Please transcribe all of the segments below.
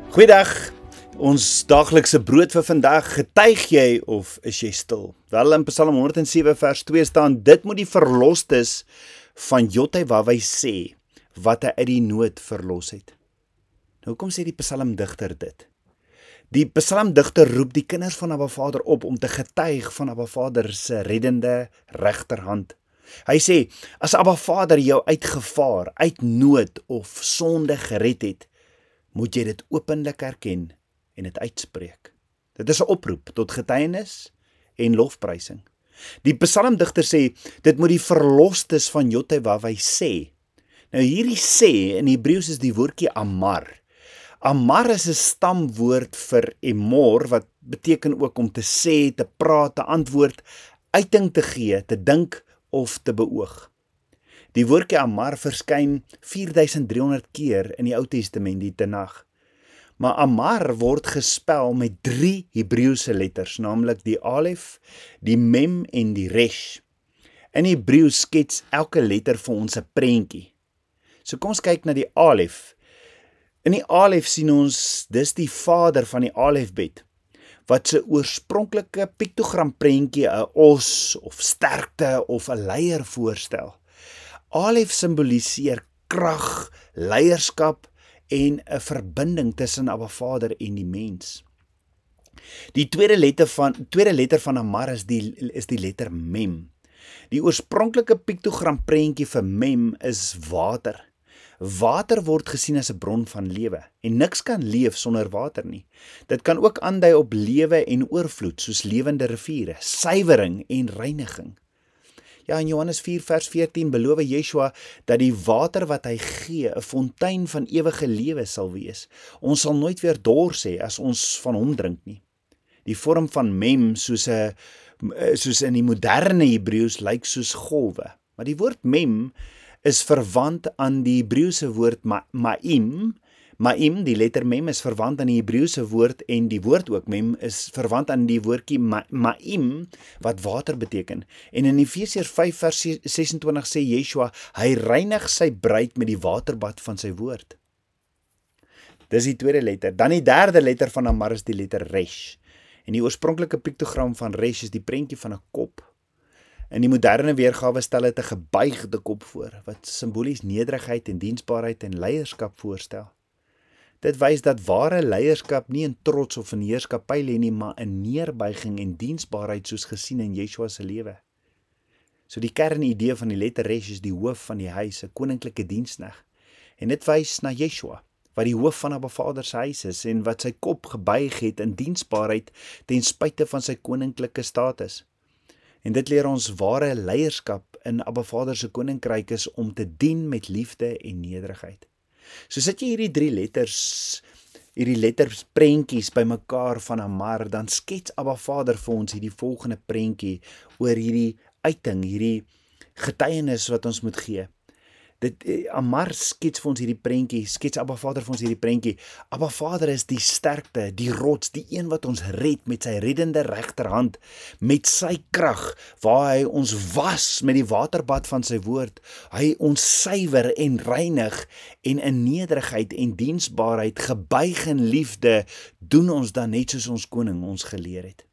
Goeiedag, ons daaglikse brood vir vandag, getuig jy of is jy stil? Wel in Psalm 107 vers 2 staan, dit moet die verlostes van Jotywawai sê, wat hy uit die nood verlos het. Nou hoekom sê die psalmdigter dit? Die psalmdigter roep die kinders van Abba Vader op om te getuig van Abba Vader se reddende regterhand. Hy sê, as Abba Vader jou uit gevaar, uit nood of sonde gered het, moet jy dit openlik erken en dit uitspreek. Dit is 'n oproep tot getuienis en lofprysing. Die psalmdigter sê, dit moet die verlostes van Jotywawai sê. Nou hierdie sê in Hebreëus is die woordjie amar. Amar is 'n stamwoord vir emor, wat beteken ook om te sê, te praat, te antwoord, uiting te gee, te dink of te beoog. Die woordjie amar verskyn 4300 keer in die Ou Testament, die Tenag. Maar amar word gespel met 3 Hebreëse letters, naamlik die alef, die mem en die resh. In Hebreëus skets elke letter vir ons 'n prentjie. So kom ons kyk na die alef. In die alef sien ons, dis die vader van die alefbet, wat se oorspronklike piktogram prentjie 'n os of sterkte of 'n leier voorstel. Alef simboliseer krag, leierskap en 'n verbinding tussen Abba Vader en die mens. Die tweede letter van amar is die letter mem. Die oorspronklike piktogram prentjie vir mem is water. Water word gesien as 'n bron van lewe en niks kan leef sonder water nie. Dit kan ook aandui op lewe en oorvloed soos lewende riviere, suiwering en reiniging. Ja, in Johannes 4 vers 14 beloof Yeshua dat die water wat hy gee 'n fontein van ewige lewe sal wees. Ons sal nooit weer dors hê as ons van hom drink nie. Die vorm van mem soos in die moderne Hebreëus lyk soos golwe. Maar die woord mem is verwant aan die Hebreëse woord ma'im. Ma'im, die letter mem, is verwant aan die Hebreëse woord en die woord ook mem is verwant aan die woordjie ma'im wat water beteken. En in Efesiërs 5 vers 26 sê Yeshua, hy reinig sy bruid met die waterbad van sy woord. Dis die tweede letter. Dan die derde letter van amar is die letter resh. En die oorspronklike piktogram van resh is die prentjie van 'n kop. In die moderne weergawe stel dit 'n gebuigde kop voor, wat simbolies nederigheid en diensbaarheid en leierskap voorstel. Dit wys dat ware leierskap nie in trots of in heerskappy lê nie, maar in neerbuiging en diensbaarheid soos gesien in Yeshua se lewe. So die kernidee van die letter resh is die hoof van die huis, 'n koninklike dienskneg. En dit wys na Yeshua, wat die hoof van Abba Vader se huis is en wat sy kop gebuig het in diensbaarheid ten spyte van sy koninklike status. En dit leer ons ware leierskap in Abba Vader se koninkryk is om te dien met liefde en nederigheid. So sit jy hierdie letters prentjies bymekaar van amar, dan skets Abba Vader vir ons hierdie volgende prentjie oor hierdie uiting, hierdie getuienis wat ons moet gee. Amar skets vir ons hierdie prentjie, skets Abba Vader vir ons hierdie prentjie. Abba Vader is die sterkte, die rots, die een wat ons red met sy reddende regterhand, met sy krag, waar hy ons was met die waterbad van sy woord. Hy ons suiwer en reinig en in nederigheid en diensbaarheid, gebuig in liefde, doen ons dan net soos ons koning ons geleer het.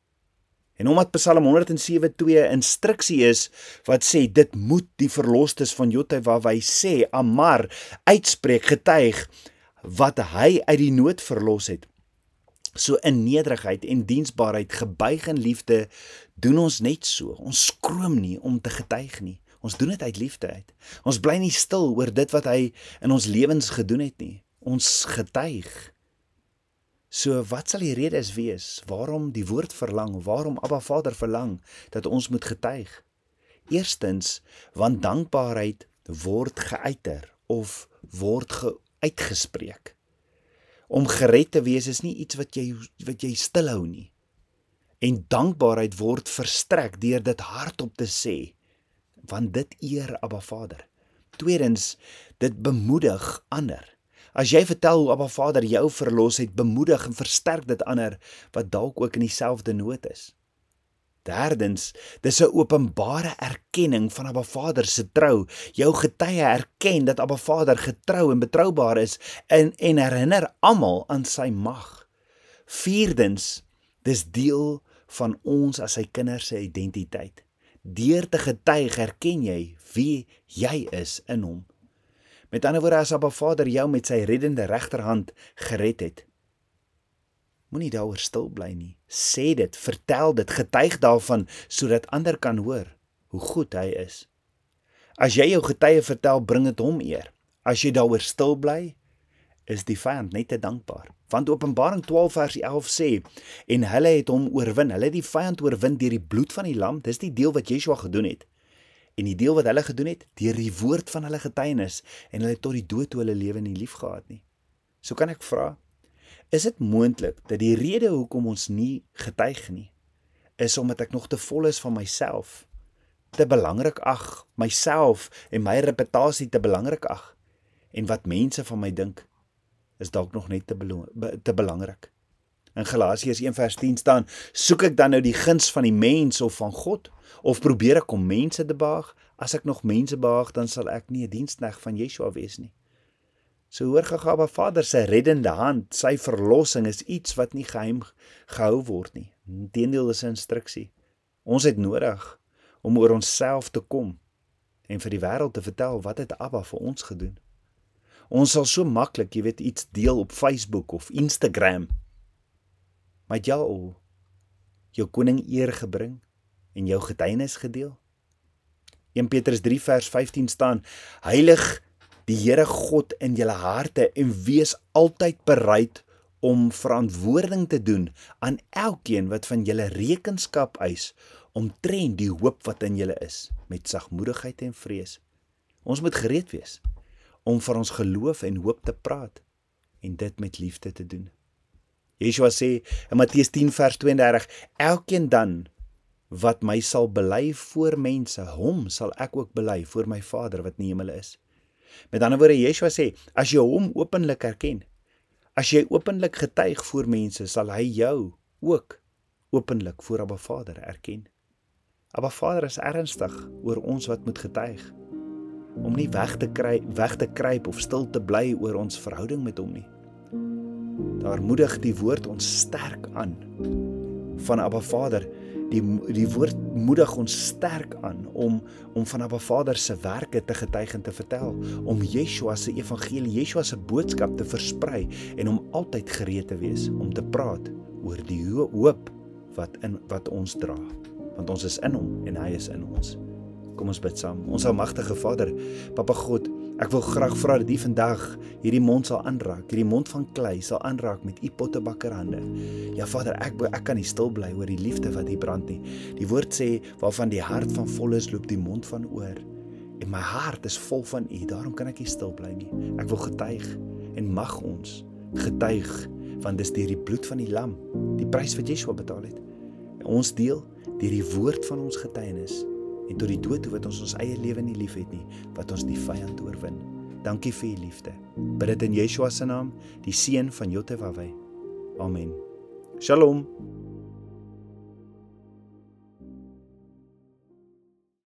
En omdat Psalm 107:2 instruksie is, wat sê, dit moet die verlostes van Jotywawai sê, amar, uitspreek, getuig, wat hy uit die nood verlos het. So in nederigheid en diensbaarheid, gebuig in liefde, doen ons net so. Ons skroom nie om te getuig nie. Ons doen dit uit liefde uit. Ons bly nie stil oor dit wat hy in ons lewens gedoen het nie. Ons getuig. So wat sal die redes wees, waarom die woord verlang, waarom Abba Vader verlang, dat ons moet getuig? Eerstens, want dankbaarheid word geuiter, of word uitgespreek. Om gered te wees is nie iets wat jy stilhou nie. En dankbaarheid word verstrek deur dit hardop te sê, want dit eer Abba Vader. Tweedens, dit bemoedig ander. As jy vertel hoe Abba Vader jou verlos het, bemoedig en versterk dit ander wat dalk ook in dieselfde nood is. Derdens, dis 'n openbare erkenning van Abba Vader se trou. Jou getuie erken dat Abba Vader getrou en betroubaar is en herinner almal aan sy mag. Vierdens, dis deel van ons as sy kinders se identiteit. Deur te getuig erken jy wie jy is in hom. Met ander woorde, as Abba Vader jou met sy reddende regterhand gered het, moenie daaroor stil bly nie. Sê dit, vertel dit, getuig daarvan, sodat ander kan hoor hoe goed hy is. As jy jou getuie vertel, bring dit hom eer. As jy daaroor stil bly, is die vyand net te dankbaar. Want Openbaring 12 vers 11 sê, en hulle het hom oorwin, hulle het die vyand oorwin deur die bloed van die lam, dis die deel wat Yeshua gedoen het. En die deel wat hulle gedoen het, deur die woord van hulle getuienis, en hulle het tot die dood toe hulle lewe nie lief gehad nie. So kan ek vra, is dit moontlik dat die rede hoekom ons nie getuig nie, is omdat ek nog te vol is van myself, te belangrik ag, myself en my reputasie te belangrik ag, en wat mense van my dink, is dalk nog net te belangrik. In Galasiërs 1 vers 10 staan, soek ek dan nou die guns van die mens of van God, of probeer ek om mense te behaag? As ek nog mense behaag, dan sal ek nie 'n diensknegt van Yeshua wees nie. So hoor Abba Vader se reddende hand, sy verlossing is iets wat nie geheim gehou word nie. Inteendeel is 'n instruksie. Ons het nodig om oor onsself te kom en vir die wêreld te vertel wat het Abba vir ons gedoen. Ons sal so maklik, jy weet, iets deel op Facebook of Instagram. Maar het jy al jou koning eer gebring en jou getuienis gedeel? 1 Petrus 3 vers 15 staan, heilig die Here God in julle harte en wees altyd bereid om verantwoording te doen aan elkeen wat van julle rekenskap eis omtrent die hoop wat in julle is, met sagmoedigheid en vrees. Ons moet gereed wees om vir ons geloof en hoop te praat en dit met liefde te doen. Yeshua sê in Matteus 10 vers 32, elkeen dan wat my sal bely voor mense, hom sal ek ook bely voor my Vader wat in die hemel is. Met ander woorde, Yeshua sê, as jy hom openlik erken, as jy openlik getuig voor mense, sal hy jou ook openlik voor Abba Vader erken. Abba Vader is ernstig oor ons wat moet getuig, om nie weg te kruip of stil te bly oor ons verhouding met hom nie. Daar moedig die woord ons sterk aan van Abba Vader. Die woord moedig ons sterk aan om van Abba Vader se werke te getuig en te vertel, om Yeshua se evangelie, Yeshua se boodskap te versprei en om altyd gereed te wees om te praat oor die hoop wat ons dra, want ons is in hom en hy is in ons. Kom ons bid saam. Ons almagtige Vader, Papa God, ek wil graag vra dat U vandag hierdie mond sal aanraak, hierdie mond van klei sal aanraak met U pottebakkerhande. Ja Vader, ek kan nie stil bly oor die liefde wat U brand nie. Die woord sê, waarvan die hart van vol is, loop die mond van oor. En my hart is vol van U, daarom kan ek nie stil bly nie. Ek wil getuig en mag ons getuig, want dis deur die bloed van die lam, die prys wat Yeshua betaal het. En ons deel deur die woord van ons getuienis en tot die dood toe wat ons eie lewe nie lief het nie, wat ons die vyand oorwin. Dankie vir U liefde. Bid dit in Yeshua se naam, die seun van Jotewawei. Amen. Shalom.